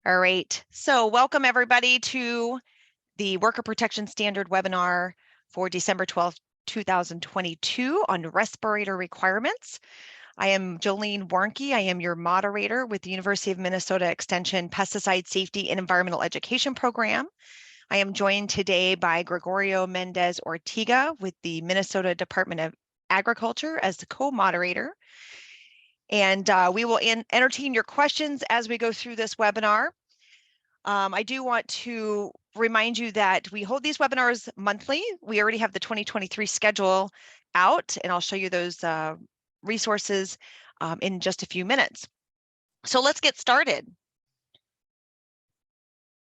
All right, so welcome everybody to the Worker Protection Standard webinar for December 12th, 2022 on respirator requirements. I am Jolene Warnke. I am your moderator with the University of Minnesota Extension Pesticide Safety and Environmental Education Program. I am joined today by Gregorio Mendez Ortiga with the Minnesota Department of Agriculture as the co-moderator. And we will entertain your questions as we go through this webinar. I do want to remind you that we hold these webinars monthly. We already have the 2023 schedule out, and I'll show you those resources in just a few minutes. So let's get started.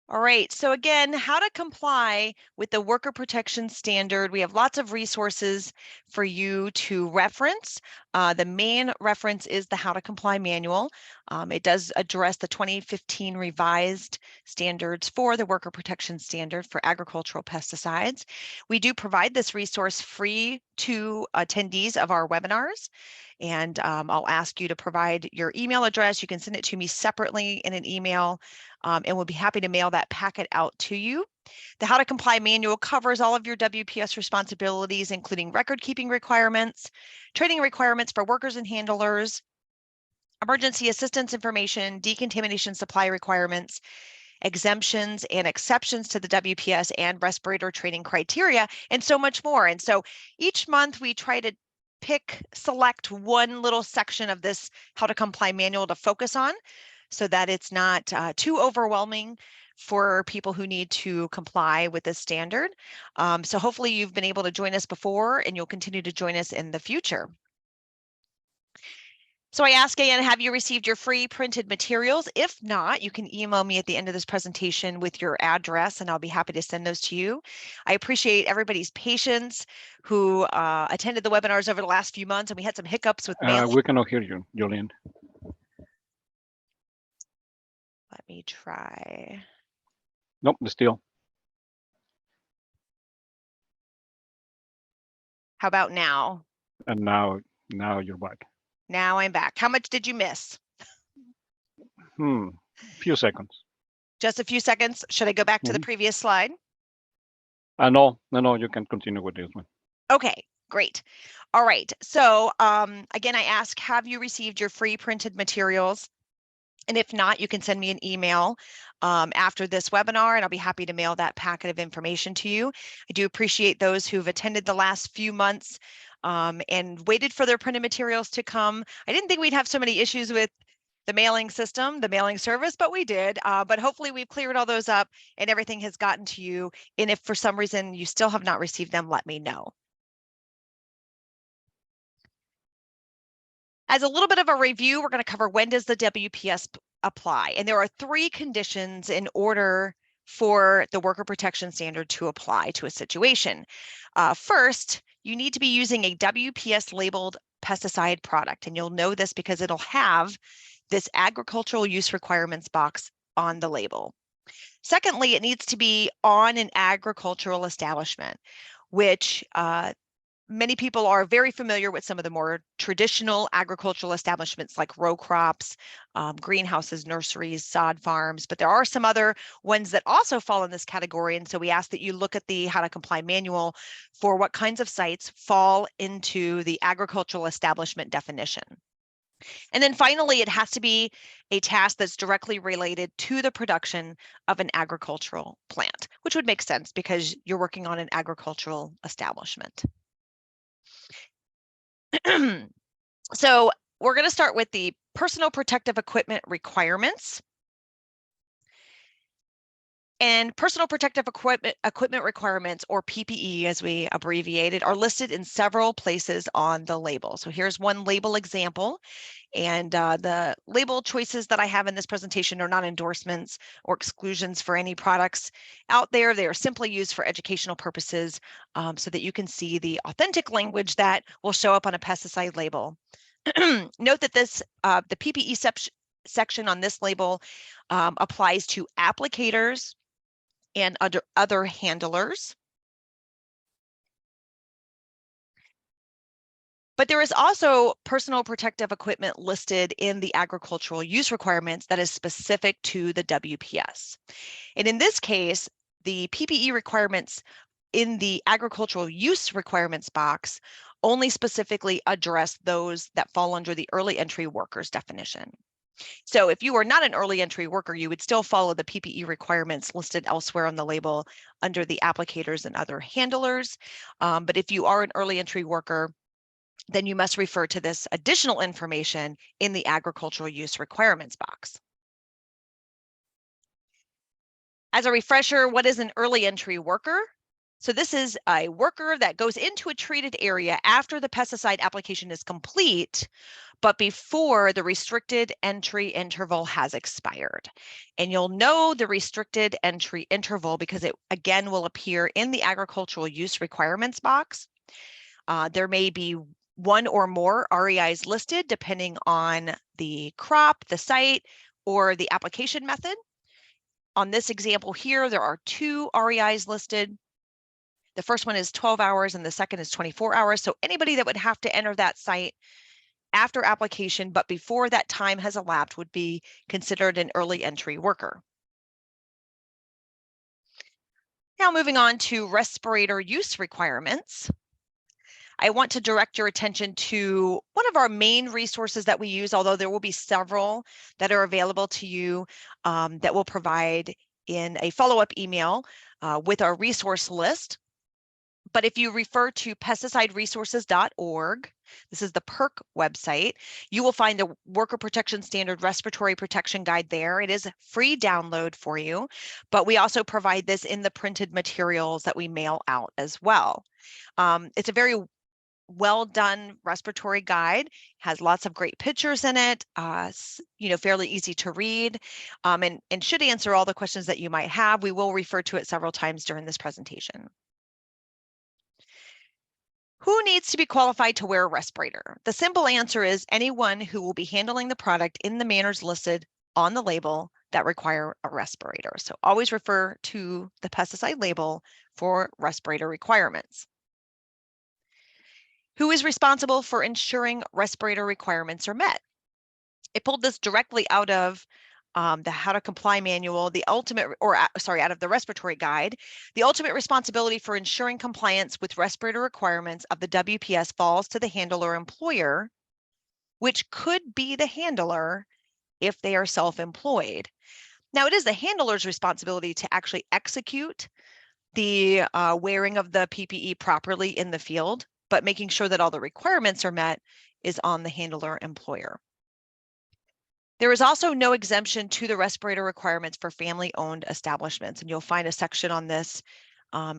All right, so again, how to comply with the Worker Protection Standard. We have lots of resources for you to reference. The main reference is the How to Comply manual. It does address the 2015 revised standards for the Worker Protection Standard for agricultural pesticides. We do provide this resource free to attendees of our webinars. And I'll ask you to provide your email address. You can send it to me separately in an email, and we'll be happy to mail that packet out to you. The How to Comply manual covers all of your WPS responsibilities, including record-keeping requirements, training requirements for workers and handlers, emergency assistance information, decontamination supply requirements, exemptions and exceptions to the WPS and respirator training criteria, and so much more. And so each month we try to select one little section of this How to Comply manual to focus on so that it's not too overwhelming for people who need to comply with this standard. So hopefully you've been able to join us before and you'll continue to join us in the future. So I ask again, have you received your free printed materials? If not, you can email me at the end of this presentation with your address and I'll be happy to send those to you. I appreciate everybody's patience who attended the webinars over the last few months, and we had some hiccups with mailing. We cannot hear you, Jolene. Let me try. Nope, still. How about now? And now you're back. Now I'm back. How much did you miss? Few seconds. Just a few seconds. Should I go back to the previous slide? No, you can continue with this one. Okay, great. All right. So again, I ask, have you received your free printed materials? And if not, you can send me an email after this webinar, and I'll be happy to mail that packet of information to you. I do appreciate those who've attended the last few months and waited for their printed materials to come. I didn't think we'd have so many issues with the mailing system, the mailing service, but we did. But hopefully we've cleared all those up and everything has gotten to you. And if for some reason you still have not received them, let me know. As a little bit of a review, we're going to cover when does the WPS apply. And there are 3 conditions in order for the Worker Protection Standard to apply to a situation. First, you need to be using a WPS labeled pesticide product. And you'll know this because it'll have this agricultural use requirements box on the label. Secondly, it needs to be on an agricultural establishment, which many people are very familiar with some of the more traditional agricultural establishments like row crops, greenhouses, nurseries, sod farms, but there are some other ones that also fall in this category. And so we ask that you look at the How to Comply manual for what kinds of sites fall into the agricultural establishment definition. And then finally, it has to be a task that's directly related to the production of an agricultural plant, which would make sense because you're working on an agricultural establishment. So we're going to start with the personal protective equipment requirements. And personal protective equipment requirements, or PPE as we abbreviate it, are listed in several places on the label. So here's one label example. And the label choices that I have in this presentation are not endorsements or exclusions for any products out there. They are simply used for educational purposes so that you can see the authentic language that will show up on a pesticide label. Note that this the PPE section on this label applies to applicators and other handlers. But there is also personal protective equipment listed in the agricultural use requirements that is specific to the WPS. And in this case, the PPE requirements in the agricultural use requirements box only specifically address those that fall under the early entry workers definition. So if you are not an early entry worker, you would still follow the PPE requirements listed elsewhere on the label under the applicators and other handlers. But if you are an early entry worker, then you must refer to this additional information in the agricultural use requirements box. As a refresher, what is an early entry worker? So this is a worker that goes into a treated area after the pesticide application is complete, but before the restricted entry interval has expired. And you'll know the restricted entry interval because it again will appear in the agricultural use requirements box. There may be one or more REIs listed depending on the crop, the site, or the application method. On this example here, there are 2 REIs listed. The first one is 12 hours and the second is 24 hours. So anybody that would have to enter that site after application, but before that time has elapsed, would be considered an early entry worker. Now moving on to respirator use requirements. I want to direct your attention to one of our main resources that we use, although there will be several that are available to you that we'll provide in a follow-up email with our resource list. But if you refer to pesticideresources.org, this is the PERC website, you will find the Worker Protection Standard Respiratory Protection Guide there. It is a free download for you, but we also provide this in the printed materials that we mail out as well. It's a very well done respiratory guide, has lots of great pictures in it, fairly easy to read, and should answer all the questions that you might have. We will refer to it several times during this presentation. Who needs to be qualified to wear a respirator? The simple answer is anyone who will be handling the product in the manners listed on the label that require a respirator. So always refer to the pesticide label for respirator requirements. Who is responsible for ensuring respirator requirements are met? I pulled this directly out of the How to Comply manual, out of the respiratory guide. The ultimate responsibility for ensuring compliance with respirator requirements of the WPS falls to the handler employer, which could be the handler if they are self-employed. Now, it is the handler's responsibility to actually execute the wearing of the PPE properly in the field, but making sure that all the requirements are met is on the handler employer. There is also no exemption to the respirator requirements for family-owned establishments, and you'll find a section on this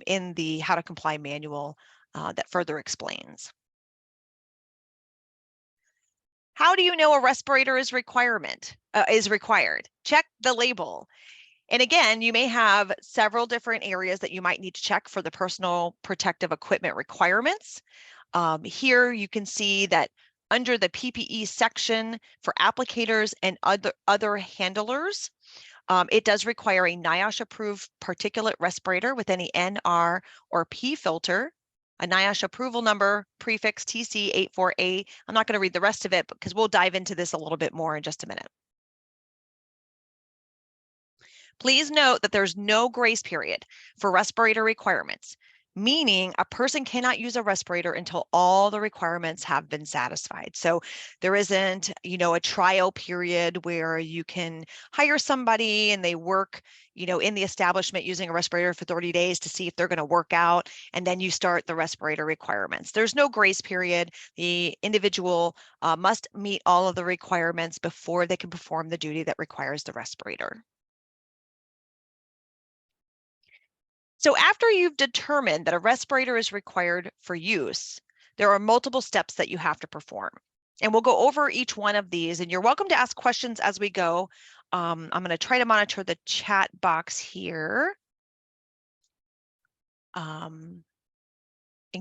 in the How to Comply manual that further explains. How do you know a respirator is required? Check the label. And again, you may have several different areas that you might need to check for the personal protective equipment requirements. Here you can see that under the PPE section for applicators and other handlers, it does require a NIOSH approved particulate respirator with any NR or P filter, a NIOSH approval number, prefix TC84A. I'm not going to read the rest of it because we'll dive into this a little bit more in just a minute. Please note that there's no grace period for respirator requirements, meaning a person cannot use a respirator until all the requirements have been satisfied. So there isn't, a trial period where you can hire somebody and they work, in the establishment using a respirator for 30 days to see if they're going to work out, and then you start the respirator requirements. There's no grace period. The individual must meet all of the requirements before they can perform the duty that requires the respirator. So after you've determined that a respirator is required for use, there are multiple steps that you have to perform. And we'll go over each one of these, and you're welcome to ask questions as we go. I'm going to try to monitor the chat box here in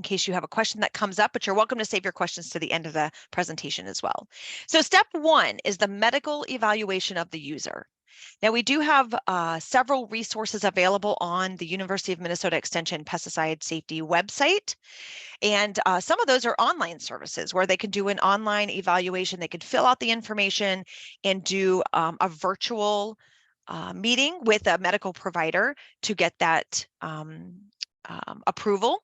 case you have a question that comes up, but you're welcome to save your questions to the end of the presentation as well. So step 1 is the medical evaluation of the user. Now, we do have several resources available on the University of Minnesota Extension Pesticide Safety website. And some of those are online services where they can do an online evaluation. They could fill out the information and do a virtual meeting with a medical provider to get that approval.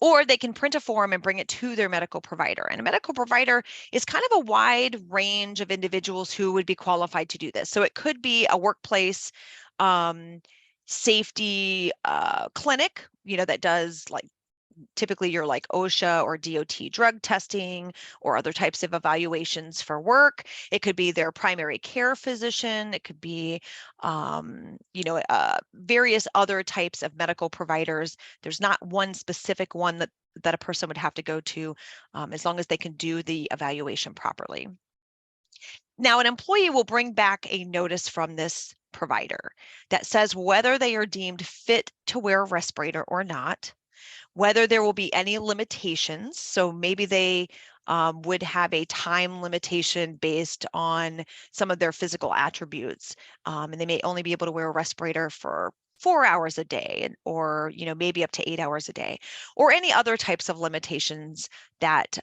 Or they can print a form and bring it to their medical provider. And a medical provider is kind of a wide range of individuals who would be qualified to do this. So it could be a workplace safety clinic, that does like typically you're like OSHA or DOT drug testing or other types of evaluations for work. It could be their primary care physician. It could be, various other types of medical providers. There's not one specific one that a person would have to go to as long as they can do the evaluation properly. Now, an employee will bring back a notice from this provider that says whether they are deemed fit to wear a respirator or not, whether there will be any limitations. So maybe they would have a time limitation based on some of their physical attributes, and they may only be able to wear a respirator for 4 hours a day, or maybe up to 8 hours a day, or any other types of limitations that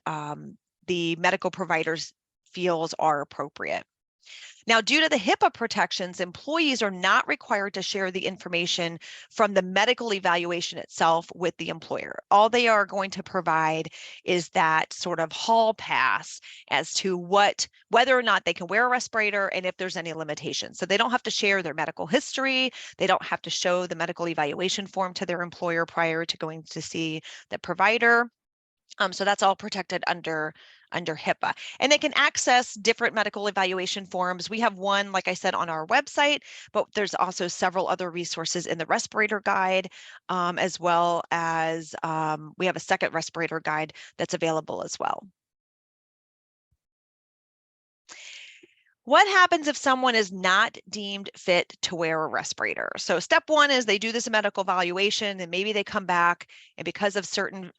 the medical providers feels are appropriate. Now, due to the HIPAA protections, employees are not required to share the information from the medical evaluation itself with the employer. All they are going to provide is that sort of hall pass as to whether or not they can wear a respirator and if there's any limitations. So they don't have to share their medical history. They don't have to show the medical evaluation form to their employer prior to going to see the provider. So that's all protected under HIPAA. And they can access different medical evaluation forms. We have one, like I said, on our website, but there's also several other resources in the respirator guide, as well as we have a second respirator guide that's available as well. What happens if someone is not deemed fit to wear a respirator? So step one is they do this medical evaluation and maybe they come back and because of certain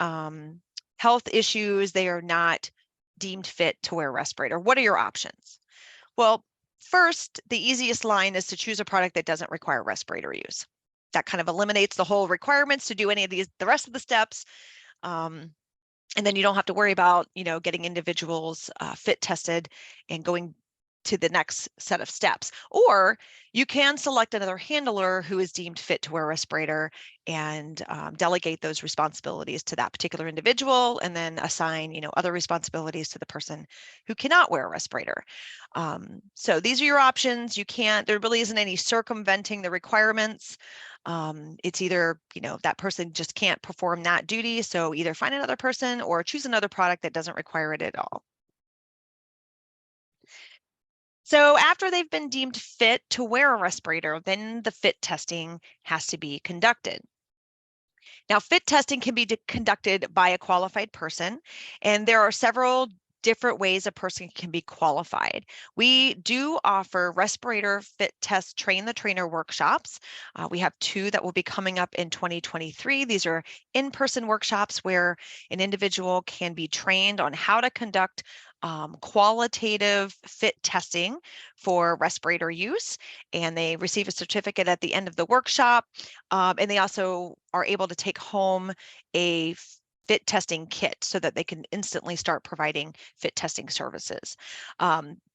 health issues, they are not deemed fit to wear a respirator. What are your options? Well, first, the easiest line is to choose a product that doesn't require respirator use. That kind of eliminates the whole requirements to do any of the rest of the steps. And then you don't have to worry about, getting individuals fit tested and going to the next set of steps. Or you can select another handler who is deemed fit to wear a respirator and delegate those responsibilities to that particular individual and then assign, other responsibilities to the person who cannot wear a respirator. So these are your options. There really isn't any circumventing the requirements. It's either, that person just can't perform that duty. So either find another person or choose another product that doesn't require it at all. So after they've been deemed fit to wear a respirator, then the fit testing has to be conducted. Now, fit testing can be conducted by a qualified person, and there are several different ways a person can be qualified. We do offer respirator fit test train the trainer workshops. We have 2 that will be coming up in 2023. These are in-person workshops where an individual can be trained on how to conduct qualitative fit testing for respirator use, and they receive a certificate at the end of the workshop, and they also are able to take home a fit testing kit so that they can instantly start providing fit testing services.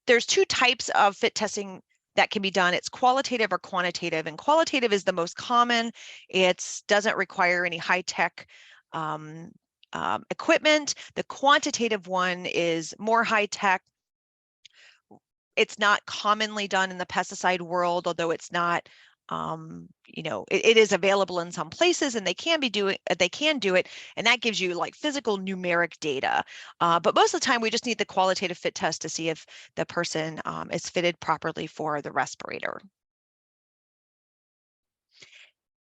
There's 2 types of fit testing that can be done. It's qualitative or quantitative, and qualitative is the most common. It doesn't require any high-tech equipment. The quantitative one is more high-tech. It's not commonly done in the pesticide world, although it's not, it is available in some places and they can do it, and that gives you like physical numeric data. But most of the time we just need the qualitative fit test to see if the person is fitted properly for the respirator.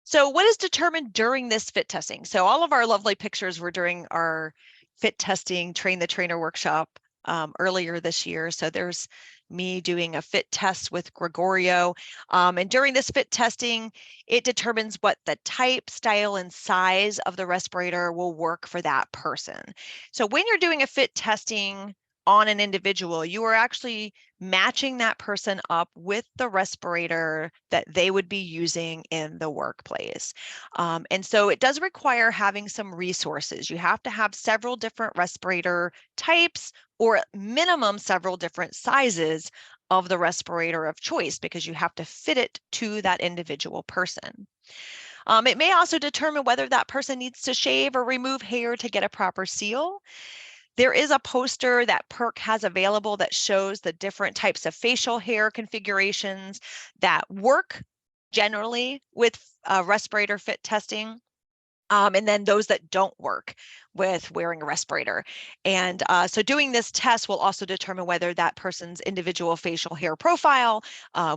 So what is determined during this fit testing? So all of our lovely pictures were during our fit testing train the trainer workshop earlier this year. So there's me doing a fit test with Gregorio. And during this fit testing, it determines what the type, style, and size of the respirator will work for that person. So when you're doing a fit testing on an individual, you are actually matching that person up with the respirator that they would be using in the workplace. And so it does require having some resources. You have to have several different respirator types, or at minimum several different sizes of the respirator of choice, because you have to fit it to that individual person. It may also determine whether that person needs to shave or remove hair to get a proper seal. There is a poster that PERC has available that shows the different types of facial hair configurations that work generally with respirator fit testing. And then those that don't work with wearing a respirator. And so doing this test will also determine whether that person's individual facial hair profile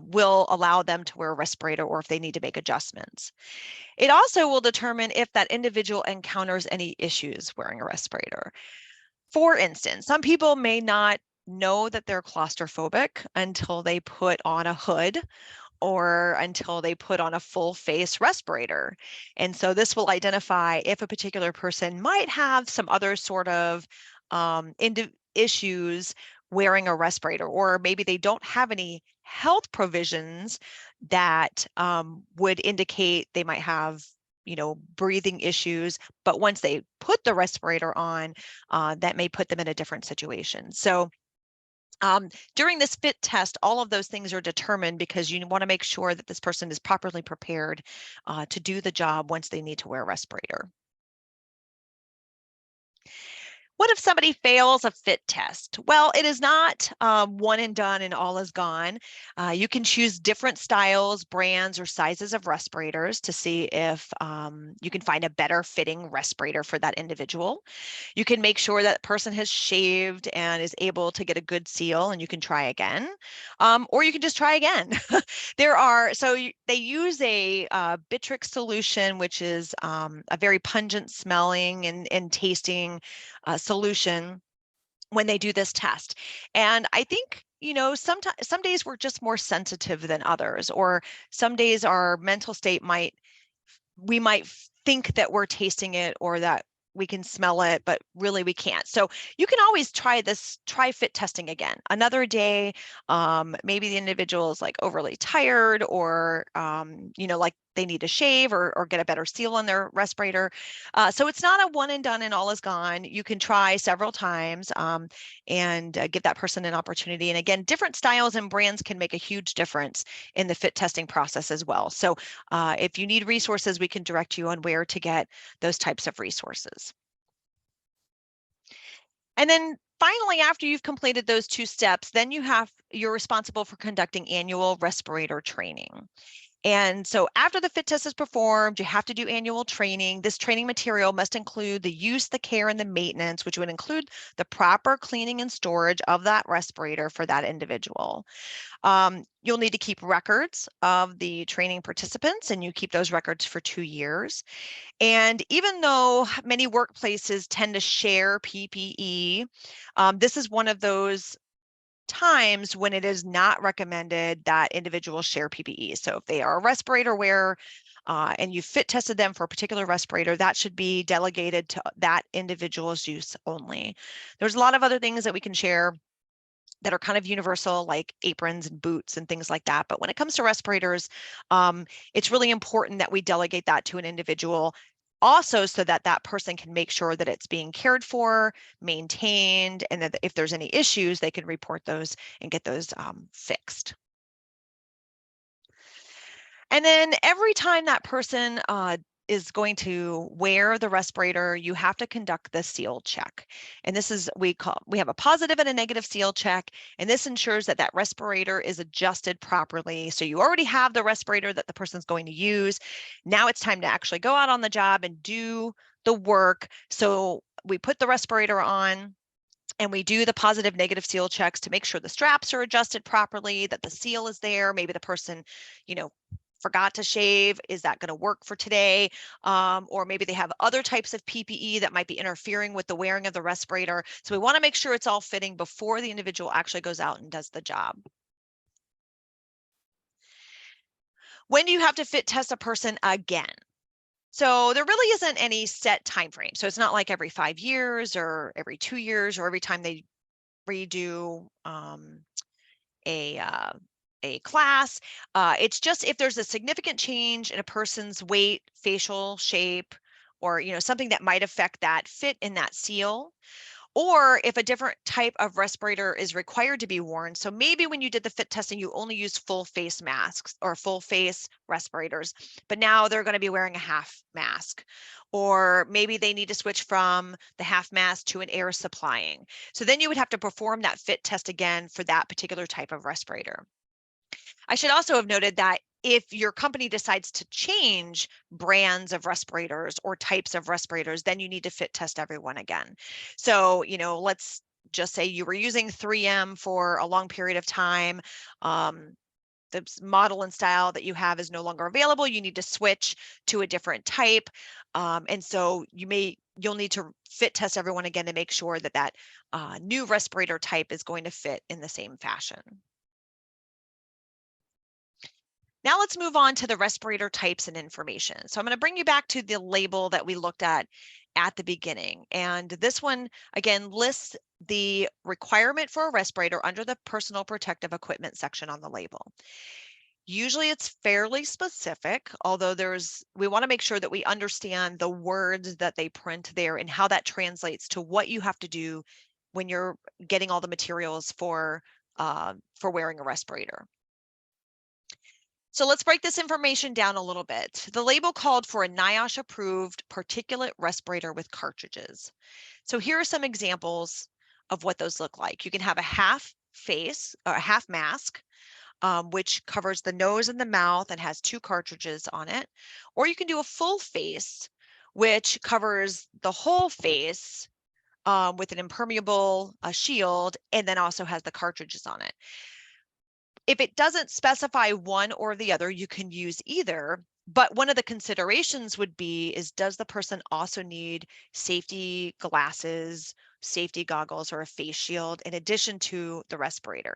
will allow them to wear a respirator, or if they need to make adjustments. It also will determine if that individual encounters any issues wearing a respirator. For instance, some people may not know that they're claustrophobic until they put on a hood, or until they put on a full face respirator. And so this will identify if a particular person might have some other sort of issues wearing a respirator, or maybe they don't have any health provisions that would indicate they might have breathing issues, but once they put the respirator on, that may put them in a different situation. So during this fit test, all of those things are determined, because you want to make sure that this person is properly prepared to do the job once they need to wear a respirator. What if somebody fails a fit test? Well, it is not one and done and all is gone. You can choose different styles, brands, or sizes of respirators to see if you can find a better fitting respirator for that individual. You can make sure that person has shaved and is able to get a good seal, and you can try again. Or you can just try again. They use a Bitrix solution, which is a very pungent smelling and tasting solution when they do this test. And I think, sometimes some days we're just more sensitive than others, or some days our mental state we might think that we're tasting it, or that we can smell it, but really we can't. So you can always try fit testing again another day. Maybe the individual is like overly tired, or like they need to shave or get a better seal on their respirator. So it's not a one and done and all is gone. You can try several times and give that person an opportunity. And again, different styles and brands can make a huge difference in the fit testing process as well. So if you need resources, we can direct you on where to get those types of resources. And then finally, after you've completed those 2 steps, then you're responsible for conducting annual respirator training. And so after the fit test is performed, you have to do annual training. This training material must include the use, the care, and the maintenance, which would include the proper cleaning and storage of that respirator for that individual. You'll need to keep records of the training participants, and you keep those records for 2 years. And even though many workplaces tend to share PPE, this is one of those times when it is not recommended that individuals share PPE. So if they are a respirator wearer and you fit tested them for a particular respirator, that should be delegated to that individual's use only. There's a lot of other things that we can share that are kind of universal, like aprons and boots and things like that. But when it comes to respirators, it's really important that we delegate that to an individual, also so that that person can make sure that it's being cared for, maintained, and that if there's any issues, they can report those and get those fixed. And then every time that person is going to wear the respirator, you have to conduct the seal check. And this is, we have a positive and a negative seal check, and this ensures that that respirator is adjusted properly. So you already have the respirator that the person's going to use. Now it's time to actually go out on the job and do the work. So we put the respirator on, and we do the positive negative seal checks to make sure the straps are adjusted properly, that the seal is there. Maybe the person, forgot to shave. Is that going to work for today? Or maybe they have other types of PPE that might be interfering with the wearing of the respirator. So we want to make sure it's all fitting before the individual actually goes out and does the job. When do you have to fit test a person again? So there really isn't any set time frame. So it's not like every 5 years or every 2 years or every time they redo a class. It's just if there's a significant change in a person's weight, facial shape, or something that might affect that fit in that seal, or if a different type of respirator is required to be worn. So maybe when you did the fit testing, you only used full face masks or full face respirators, but now they're going to be wearing a half mask. Or maybe they need to switch from the half mask to an air supplying. So then you would have to perform that fit test again for that particular type of respirator. I should also have noted that if your company decides to change brands of respirators or types of respirators, then you need to fit test everyone again. So, let's just say you were using 3M for a long period of time. The model and style that you have is no longer available. You need to switch to a different type. And so you'll need to fit test everyone again to make sure that that new respirator type is going to fit in the same fashion. Now let's move on to the respirator types and information. So I'm going to bring you back to the label that we looked at the beginning. And this one, again, lists the requirement for a respirator under the personal protective equipment section on the label. Usually it's fairly specific, although we want to make sure that we understand the words that they print there and how that translates to what you have to do when you're getting all the materials for wearing a respirator. So let's break this information down a little bit. The label called for a NIOSH approved particulate respirator with cartridges. So here are some examples of what those look like. You can have a half face or a half mask, which covers the nose and the mouth and has 2 cartridges on it. Or you can do a full face, which covers the whole face with an impermeable shield and then also has the cartridges on it. If it doesn't specify one or the other, you can use either. But one of the considerations would be does the person also need safety glasses, safety goggles, or a face shield in addition to the respirator?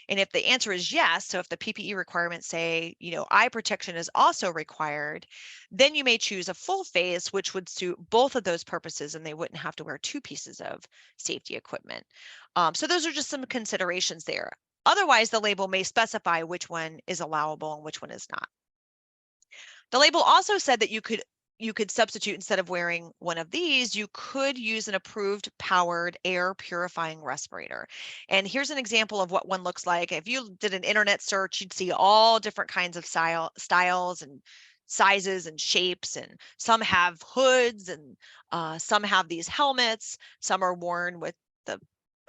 And if the answer is yes, so if the PPE requirements say, eye protection is also required, then you may choose a full face, which would suit both of those purposes, and they wouldn't have to wear 2 pieces of safety equipment. So those are just some considerations there. Otherwise, the label may specify which one is allowable and which one is not. The label also said that you could substitute, instead of wearing one of these, you could use an approved powered air purifying respirator. And here's an example of what one looks like. If you did an internet search, you'd see all different kinds of styles and sizes and shapes, and some have hoods and some have these helmets. Some are worn with the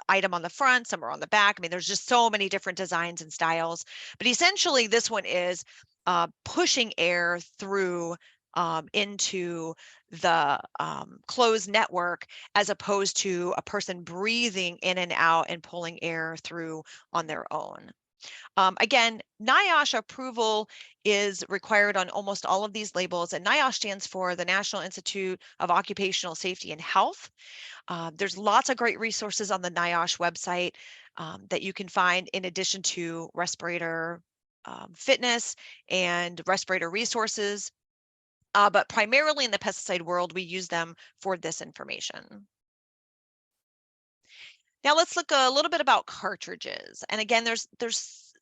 item on the front, some are on the back. I mean, there's just so many different designs and styles, but essentially this one is pushing air through into the closed network, as opposed to a person breathing in and out and pulling air through on their own. Again, NIOSH approval is required on almost all of these labels, and NIOSH stands for the National Institute of Occupational Safety and Health. There's lots of great resources on the NIOSH website that you can find, in addition to respirator fitness and respirator resources. But primarily in the pesticide world, we use them for this information. Now let's look a little bit about cartridges. And again, there's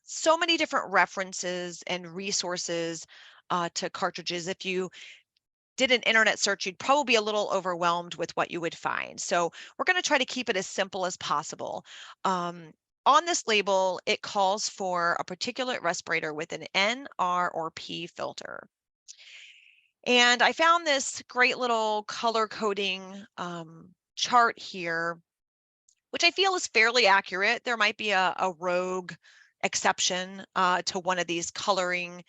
so many different references and resources to cartridges. If you did an internet search, you'd probably be a little overwhelmed with what you would find. So we're going to try to keep it as simple as possible. On this label, it calls for a particulate respirator with an N, R, or P filter. And I found this great little color coding chart here, which I feel is fairly accurate. There might be a rogue exception to one of these coloring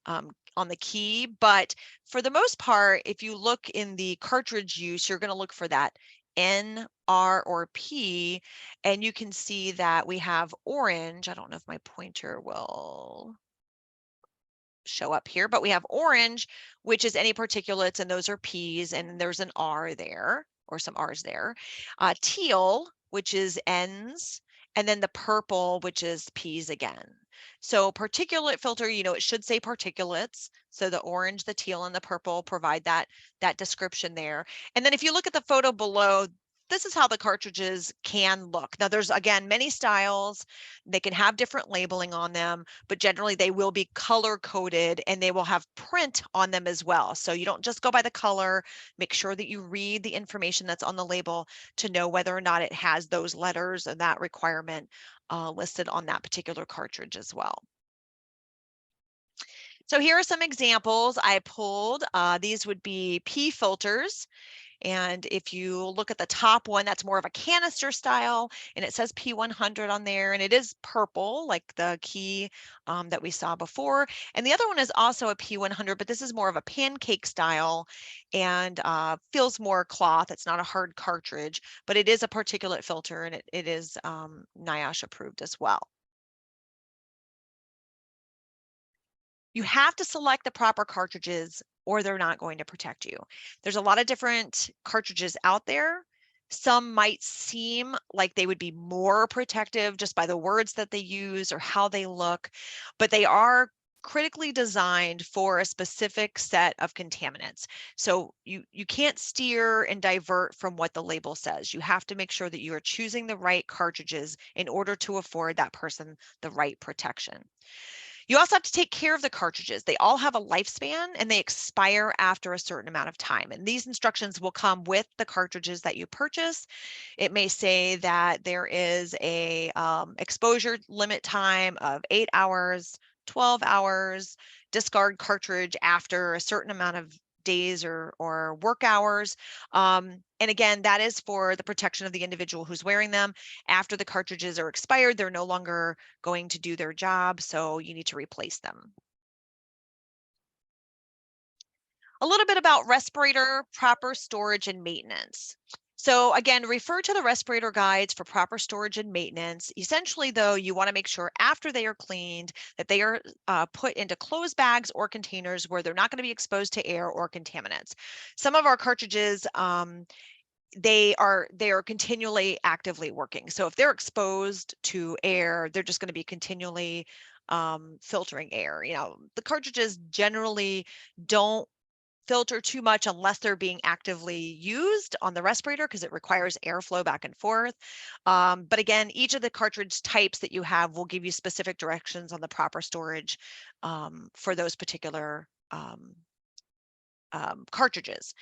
on the key, but for the most part, if you look in the cartridge use, you're going to look for that N, R, or P, and you can see that we have orange. I don't know if my pointer will show up here, but we have orange, which is any particulates, and those are P's, and there's an R there, or some R's there. Teal, which is N's, and then the purple, which is P's again. So particulate filter, it should say particulates. So the orange, the teal, and the purple provide that description there. And then if you look at the photo below, this is how the cartridges can look. Now there's, again, many styles. They can have different labeling on them, but generally they will be color coded and they will have print on them as well. So you don't just go by the color, make sure that you read the information that's on the label to know whether or not it has those letters and that requirement listed on that particular cartridge as well. So here are some examples I pulled. These would be P filters. And if you look at the top one, that's more of a canister style, and it says P100 on there, and it is purple, like the key that we saw before. And the other one is also a P100, but this is more of a pancake style and feels more cloth. It's not a hard cartridge, but it is a particulate filter, and it is NIOSH approved as well. You have to select the proper cartridges or they're not going to protect you. There's a lot of different cartridges out there. Some might seem like they would be more protective just by the words that they use or how they look, but they are critically designed for a specific set of contaminants. So you can't steer and divert from what the label says. You have to make sure that you are choosing the right cartridges in order to afford that person the right protection. You also have to take care of the cartridges. They all have a lifespan and they expire after a certain amount of time. And these instructions will come with the cartridges that you purchase. It may say that there is a exposure limit time of 8 hours, 12 hours, discard cartridge after a certain amount of days or work hours. And again, that is for the protection of the individual who's wearing them. After the cartridges are expired, they're no longer going to do their job, so you need to replace them. A little bit about respirator proper storage and maintenance. So again, refer to the respirator guides for proper storage and maintenance. Essentially, though, you want to make sure after they are cleaned that they are put into closed bags or containers where they're not going to be exposed to air or contaminants. Some of our cartridges, they are continually actively working. So if they're exposed to air, they're just going to be continually filtering air. You know, the cartridges generally don't filter too much unless they're being actively used on the respirator because it requires airflow back and forth. But again, each of the cartridge types that you have will give you specific directions on the proper storage for those particular cartridges.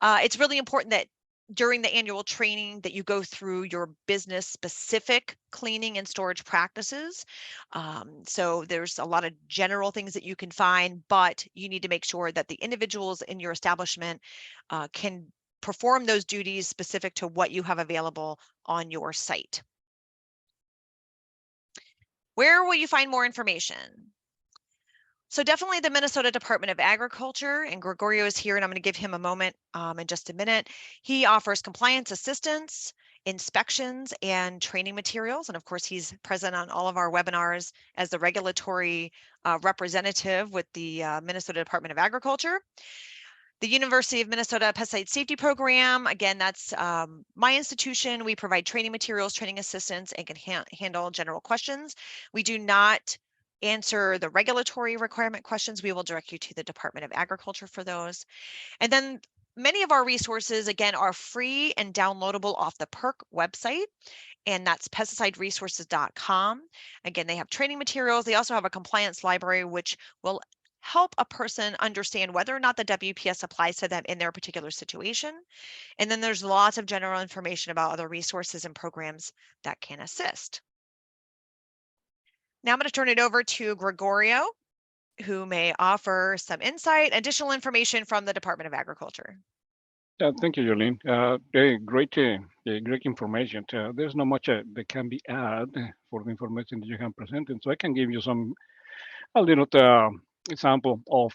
It's really important that during the annual training that you go through your business specific cleaning and storage practices. So there's a lot of general things that you can find, but you need to make sure that the individuals in your establishment can perform those duties specific to what you have available on your site. Where will you find more information? So definitely the Minnesota Department of Agriculture, and Gregorio is here, and I'm going to give him a moment in just a minute. He offers compliance assistance, inspections, and training materials. And of course, he's present on all of our webinars as the regulatory representative with the Minnesota Department of Agriculture. The University of Minnesota Pesticide Safety Program, again, that's my institution. We provide training materials, training assistance, and can handle general questions. We do not answer the regulatory requirement questions. We will direct you to the Department of Agriculture for those. And then many of our resources, again, are free and downloadable off the PERC website, and that's pesticideresources.com. Again, they have training materials. They also have a compliance library, which will help a person understand whether or not the WPS applies to them in their particular situation. And then there's lots of general information about other resources and programs that can assist. Now I'm going to turn it over to Gregorio, who may offer some insight, additional information from the Department of Agriculture. Thank you, Jolene. Great information. There's not much that can be added for the information that you have presented. So I can give you a little example of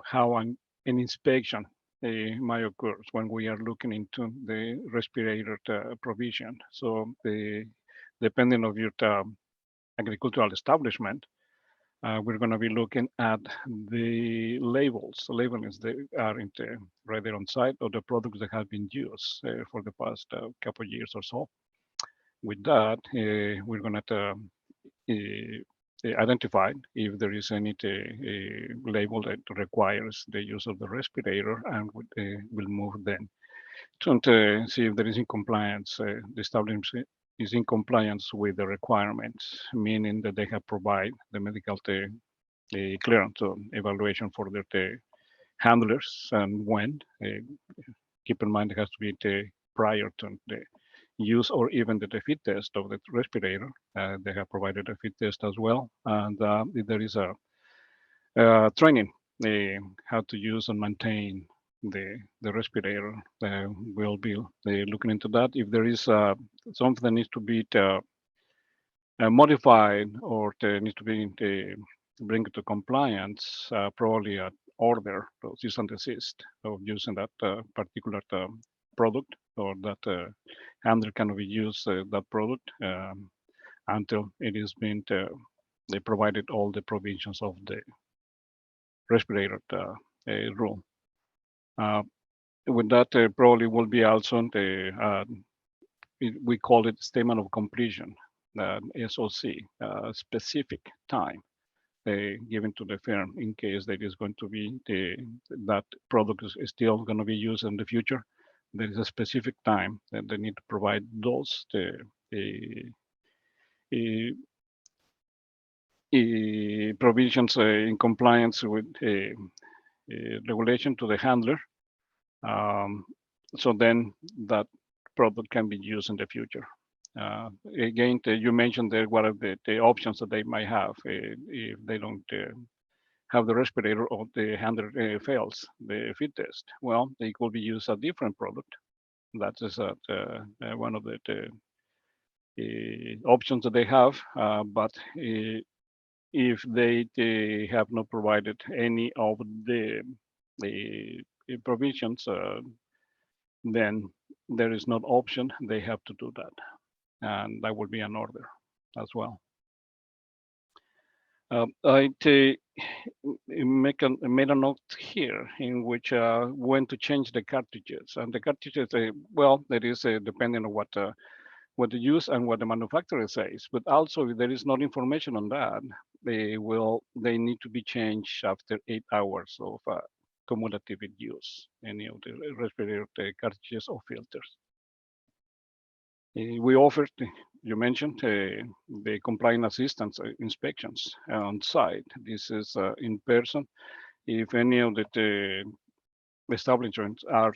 how an inspection might occur when we are looking into the respirator provision. So depending on your agricultural establishment, we're going to be looking at the labels. The labelings that are right there on site of the products that have been used for the past couple of years or so. With that, we're going to identify if there is any label that requires the use of the respirator, and we'll move then to see if there is in compliance, the establishment is in compliance with the requirements, meaning that they have provided the medical clearance or evaluation for their handlers and when. Keep in mind it has to be prior to the use or even the fit test of the respirator. They have provided a fit test as well, and there is a training how to use and maintain the respirator. We'll be looking into that. If there is something that needs to be modified or needs to be bring it to compliance, probably an order to cease and desist of using that particular product, or that handler cannot be used that product until it is been they provided all the provisions of the respirator rule. Uh, with that, probably will be also we call it statement of completion, SOC, specific time given to the firm in case that is going to be that product is still going to be used in the future. There is a specific time that they need to provide those provisions in compliance with regulation to the handler. So then that product can be used in the future. Again, you mentioned that what are the options that they might have if they don't have the respirator or the handler fails the fit test. Well, they could be used a different product. That is one of the options that they have. But if they have not provided any of the provisions, then there is no option. They have to do that, and that will be an order as well. I made a note here in which when to change the cartridges, and the cartridges, well, that is depending on what the use and what the manufacturer says. But also, if there is no information on that, they need to be changed after 8 hours of cumulative use, any of the respirator cartridges or filters. We offered, you mentioned, the compliance assistance inspections on site. This is in person. If any of the establishments are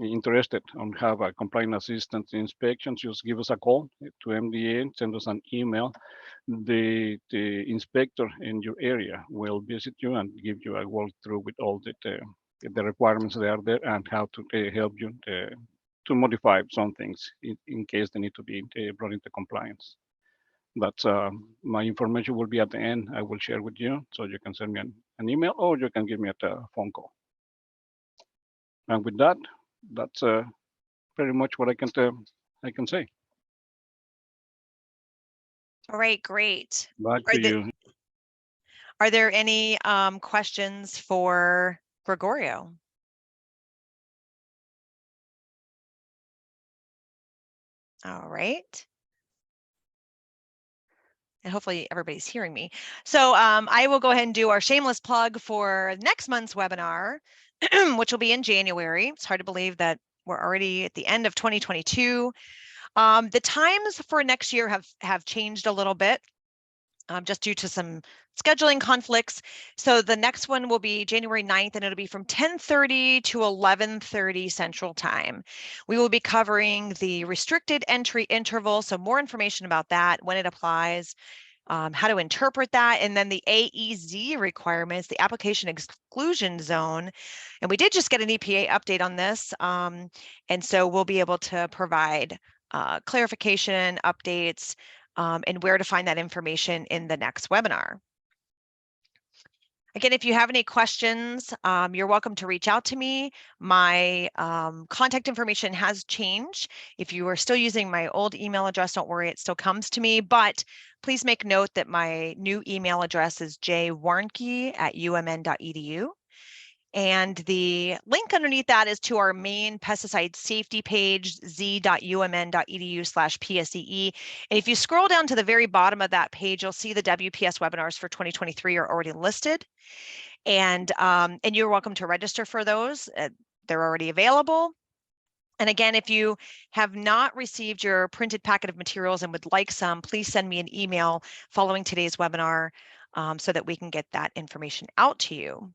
interested on have a compliance assistance inspections, just give us a call to MDA, send us an email. The inspector in your area will visit you and give you a walkthrough with all the requirements that are there and how to help you to modify some things in case they need to be brought into compliance. That's my information will be at the end. I will share with you, so you can send me an email or you can give me a phone call. And with that, that's pretty much what I can say. All right, great. Back to you. Are there any questions for Gregorio? All right. And hopefully everybody's hearing me. So I will go ahead and do our shameless plug for next month's webinar, which will be in January. It's hard to believe that we're already at the end of 2022. The times for next year have changed a little bit, just due to some scheduling conflicts. So the next one will be January 9th, and it'll be from 10:30 to 11:30 Central Time. We will be covering the restricted entry interval, so more information about that, when it applies, how to interpret that, and then the AEZ requirements, the application exclusion zone. And we did just get an EPA update on this, and so we'll be able to provide clarification, updates, and where to find that information in the next webinar. Again, if you have any questions, you're welcome to reach out to me. My contact information has changed. If you are still using my old email address, don't worry, it still comes to me, but please make note that my new email address is jwarnke@umn.edu. And the link underneath that is to our main pesticide safety page, z.umn.edu/PSEE. And if you scroll down to the very bottom of that page, you'll see the WPS webinars for 2023 are already listed. And you're welcome to register for those. They're already available. And again, if you have not received your printed packet of materials and would like some, please send me an email following today's webinar so that we can get that information out to you.